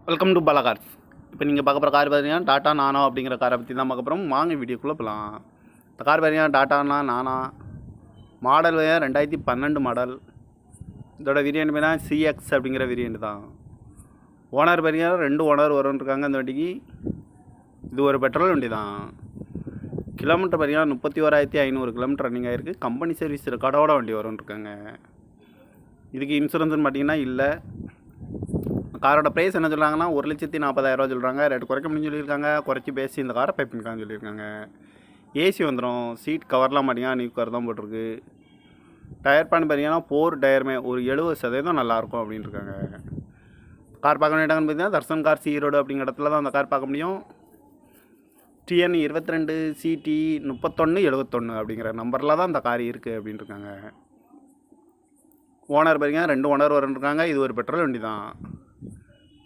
Welcome to Bala cars. இப்போ நீங்கள் பார்க்க போகிற கார் பார்த்தீங்கன்னா டாட்டா நானோ அப்படிங்கிற காரை பற்றி தான் பார்க்க போகிறோம். வாங்க வீடியோக்குள்ளே போகலாம். இந்த கார் பார்த்தீங்கன்னா டாட்டானா நானா மாடல் 2012 மாடல். இதோட வேரியண்ட் பார்த்தீங்கன்னா சிஎக்ஸ் அப்படிங்கிற வேரியண்ட் தான். ஓனர் பார்த்தீங்கன்னா 2 ஓனர் வரும்ன்ருக்காங்க இந்த வண்டிக்கு. இது ஒரு பெட்ரோல் வண்டி தான். கிலோமீட்டர் பார்த்தீங்கன்னா 31,500 கிலோமீட்டர் ரன்னிங் ஆகிருக்கு. கம்பெனி சர்வீஸ் ரெக்கார்டோட வண்டி வரும்ன்ருக்காங்க. இதுக்கு இன்சூரன்ஸ்னு பார்த்தீங்கன்னா இல்லை. காரோட ப்ரைஸ் என்ன சொல்கிறாங்கன்னா 1,40,000 சொல்கிறாங்க. ரேட்டு குறைக்க முடியும்னு சொல்லியிருக்காங்க. குறைச்சி பேசி இந்த காரை பை பண்ணிக்கான்னு சொல்லியிருக்காங்க. ஏசி வந்துடும். சீட் கவர்லாம் பார்த்தீங்கன்னா நியூ கவர் தான் போட்டிருக்கு. டயர் பேன் பார்த்தீங்கன்னா 4 டயருமே ஒரு 70% நல்லாயிருக்கும் அப்படின்னு இருக்காங்க. கார் பார்க்க வேண்டிய இடங்கன்னு பார்த்தீங்கன்னா தர்சன் கார்ஸ் ஈரோடு அப்படிங்கிற இடத்துல தான் அந்த கார் பார்க்க முடியும். TN 22 CT 3171 அப்படிங்கிற நம்பரில் தான் அந்த கார் இருக்குது அப்படின்னு இருக்காங்க. ஓனர் பார்த்தீங்கன்னா 2 ஓனர் வரும்னு இருக்காங்க. இது ஒரு பெட்ரோல் வண்டி தான்.